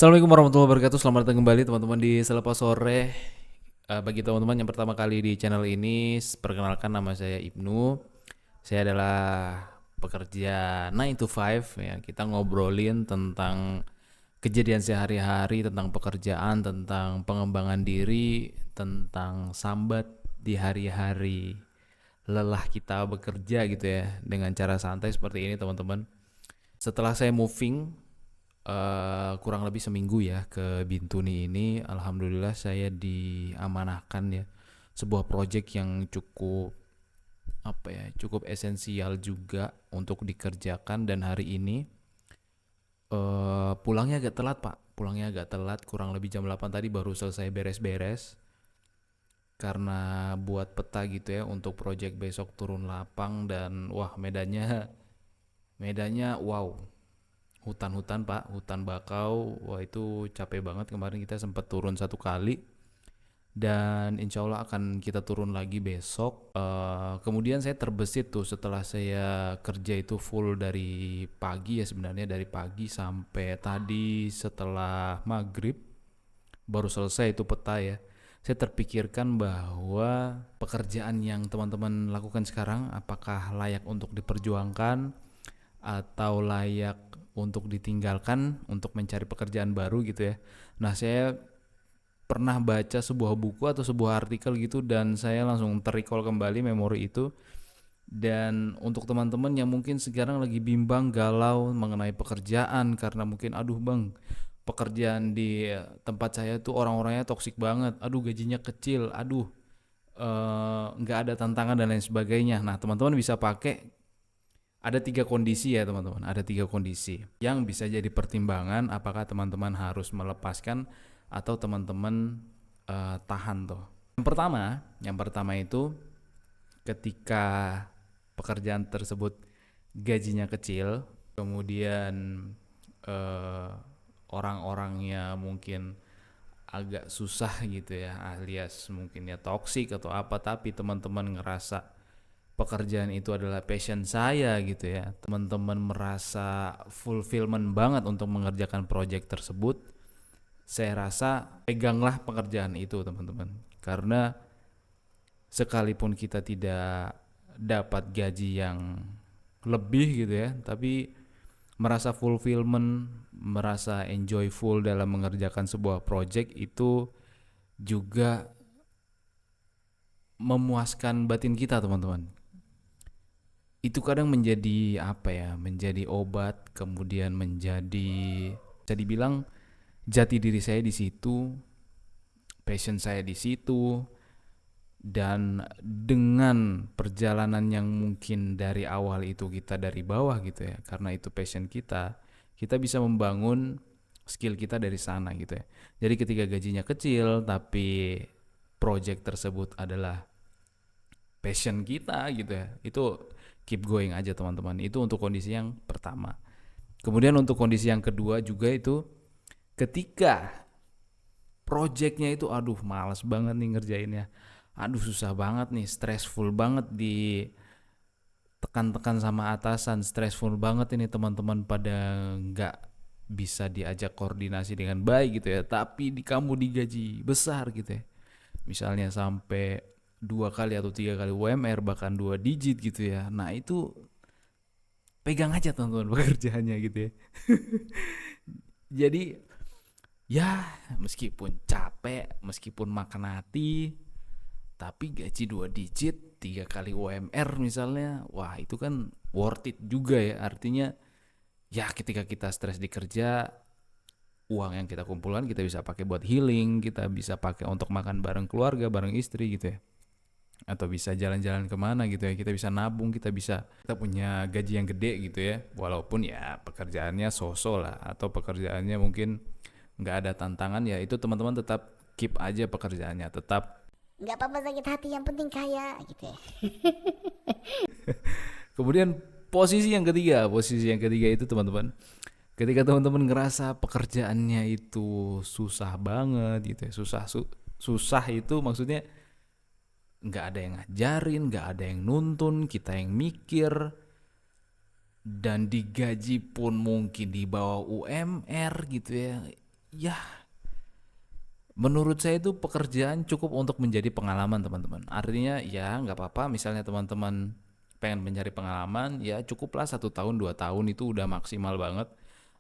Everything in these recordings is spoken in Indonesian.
Assalamualaikum warahmatullahi wabarakatuh. Selamat datang kembali teman-teman di Selepas Sore. Bagi teman-teman yang pertama kali di channel ini, perkenalkan nama saya Ibnu. Saya adalah pekerja 9 to 5 ya. Kita ngobrolin tentang kejadian sehari-hari, tentang pekerjaan, tentang pengembangan diri, tentang sambat di hari-hari lelah kita bekerja gitu ya, dengan cara santai seperti ini teman-teman. Setelah saya moving kurang lebih seminggu ya ke Bintuni ini, alhamdulillah saya diamanahkan ya sebuah project yang cukup esensial juga untuk dikerjakan. Dan hari ini pulangnya agak telat pak, kurang lebih jam 8 tadi baru selesai beres-beres karena buat peta gitu ya untuk project besok turun lapang. Dan wah, medannya wow, hutan-hutan pak, hutan bakau. Wah, itu capek banget. Kemarin kita sempat turun satu kali dan insya Allah akan kita turun lagi besok. Kemudian saya terbesit tuh setelah saya kerja itu full dari pagi ya, sebenarnya dari pagi sampai tadi setelah maghrib baru selesai itu peta ya. Saya terpikirkan bahwa pekerjaan yang teman-teman lakukan sekarang apakah layak untuk diperjuangkan atau layak untuk ditinggalkan untuk mencari pekerjaan baru gitu ya. Nah, saya pernah baca sebuah buku atau sebuah artikel gitu dan saya langsung terrecall kembali memori itu. Dan untuk teman-teman yang mungkin sekarang lagi bimbang, galau mengenai pekerjaan karena mungkin aduh bang, pekerjaan di tempat saya tuh orang-orangnya toksik banget, aduh gajinya kecil, aduh nggak ada tantangan dan lain sebagainya. Nah, teman-teman bisa pakai, ada 3 kondisi ya teman-teman, ada 3 kondisi yang bisa jadi pertimbangan apakah teman-teman harus melepaskan atau teman-teman tahan tuh. Yang pertama itu ketika pekerjaan tersebut gajinya kecil, kemudian orang-orangnya mungkin agak susah gitu ya, alias mungkin ya toksik atau apa, tapi teman-teman ngerasa pekerjaan itu adalah passion saya gitu ya, teman-teman merasa fulfillment banget untuk mengerjakan project tersebut. Saya rasa peganglah pekerjaan itu teman-teman, karena sekalipun kita tidak dapat gaji yang lebih gitu ya, tapi merasa fulfillment, merasa enjoyful dalam mengerjakan sebuah project itu juga memuaskan batin kita teman-teman. Itu kadang menjadi menjadi obat, kemudian menjadi, bisa dibilang, jati diri saya di situ, passion saya di situ. Dan dengan perjalanan yang mungkin dari awal itu kita dari bawah gitu ya, karena itu passion kita bisa membangun skill kita dari sana gitu ya. Jadi ketika gajinya kecil tapi project tersebut adalah passion kita gitu ya, itu keep going aja teman-teman. Itu untuk kondisi yang pertama. Kemudian untuk kondisi yang kedua juga itu ketika projectnya itu aduh males banget nih ngerjainnya, aduh susah banget nih, stressful banget, di tekan-tekan sama atasan, stressful banget ini teman-teman pada nggak bisa diajak koordinasi dengan baik gitu ya, tapi kamu digaji besar gitu ya, misalnya sampai 2 kali atau 3 kali UMR, bahkan 2 digit gitu ya. Nah itu pegang aja teman-teman pekerjaannya gitu ya. Jadi ya meskipun capek, meskipun makan hati, tapi gaji 2 digit, 3 kali UMR misalnya, wah itu kan worth it juga ya. Artinya ya ketika kita stres di kerja, uang yang kita kumpulkan kita bisa pakai buat healing, kita bisa pakai untuk makan bareng keluarga, bareng istri gitu ya, atau bisa jalan-jalan kemana gitu ya, kita bisa nabung, kita punya gaji yang gede gitu ya, walaupun ya pekerjaannya so-so lah, atau pekerjaannya mungkin nggak ada tantangan ya, itu teman-teman tetap keep aja pekerjaannya, tetap. Nggak apa-apa sakit hati, yang penting kaya gitu ya. Kemudian posisi yang ketiga itu teman-teman, ketika teman-teman ngerasa pekerjaannya itu susah banget gitu ya, susah itu maksudnya nggak ada yang ngajarin, nggak ada yang nuntun, kita yang mikir, dan digaji pun mungkin di bawah UMR gitu ya. ya menurut saya itu pekerjaan cukup untuk menjadi pengalaman teman-teman. Artinya ya nggak apa-apa misalnya teman-teman pengen mencari pengalaman, ya cukuplah 1 tahun 2 tahun itu udah maksimal banget.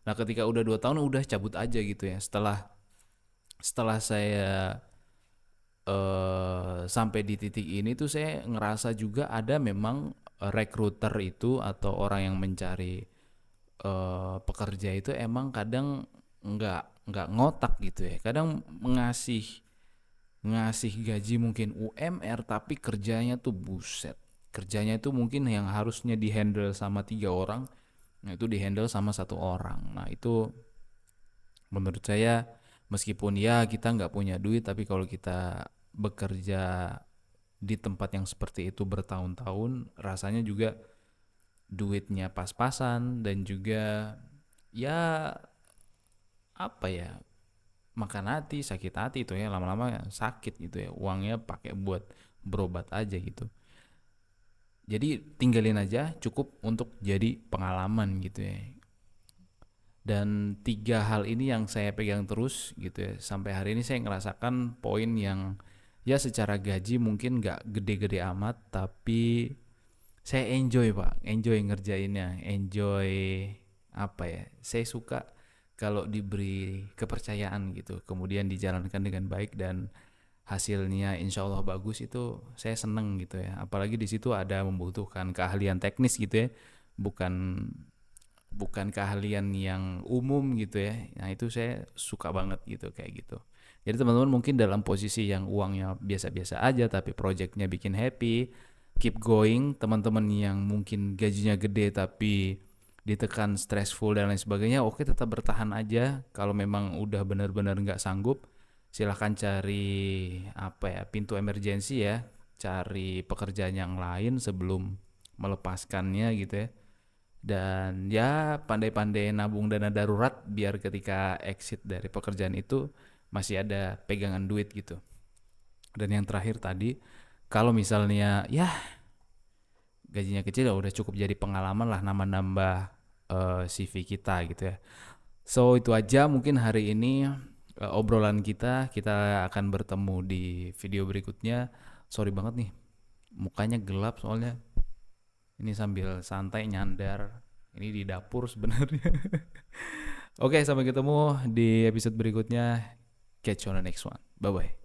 Nah ketika udah 2 tahun udah cabut aja gitu ya. Setelah saya sampai di titik ini tuh saya ngerasa juga ada memang recruiter itu atau orang yang mencari pekerja itu emang kadang nggak ngotak gitu ya. Kadang ngasih ngasih gaji mungkin UMR tapi kerjanya tuh buset. Kerjanya itu mungkin yang harusnya dihandle sama 3 orang, nah itu dihandle sama 1 orang. Nah itu menurut saya meskipun ya kita nggak punya duit tapi kalau kita bekerja di tempat yang seperti itu bertahun-tahun rasanya juga duitnya pas-pasan dan juga ya apa ya makan hati sakit hati itu ya lama-lama sakit gitu ya uangnya pakai buat berobat aja gitu jadi tinggalin aja cukup untuk jadi pengalaman gitu ya dan 3 hal ini yang saya pegang terus gitu ya sampai hari ini saya ngerasakan poin yang ya secara gaji mungkin nggak gede-gede amat tapi saya enjoy pak enjoy ngerjainnya enjoy apa ya saya suka kalau diberi kepercayaan gitu kemudian dijalankan dengan baik dan hasilnya insya Allah bagus itu saya seneng gitu ya apalagi di situ ada membutuhkan keahlian teknis gitu ya bukan bukan keahlian yang umum gitu ya nah itu saya suka banget gitu kayak gitu jadi teman-teman mungkin dalam posisi yang uangnya biasa-biasa aja tapi projectnya bikin happy keep going teman-teman yang mungkin gajinya gede tapi ditekan stressful dan lain sebagainya oke tetap bertahan aja kalau memang udah benar-benar nggak sanggup silahkan cari apa ya pintu emergency ya cari pekerjaan yang lain sebelum melepaskannya gitu ya dan ya pandai-pandai nabung dana darurat biar ketika exit dari pekerjaan itu masih ada pegangan duit gitu dan yang terakhir tadi kalau misalnya ya gajinya kecil ya udah cukup jadi pengalaman lah nambah-nambah CV kita gitu ya so itu aja mungkin hari ini obrolan kita akan bertemu di video berikutnya sorry banget nih mukanya gelap soalnya ini sambil santai nyandar ini di dapur sebenarnya oke sampai ketemu di episode berikutnya catch you on the next one bye bye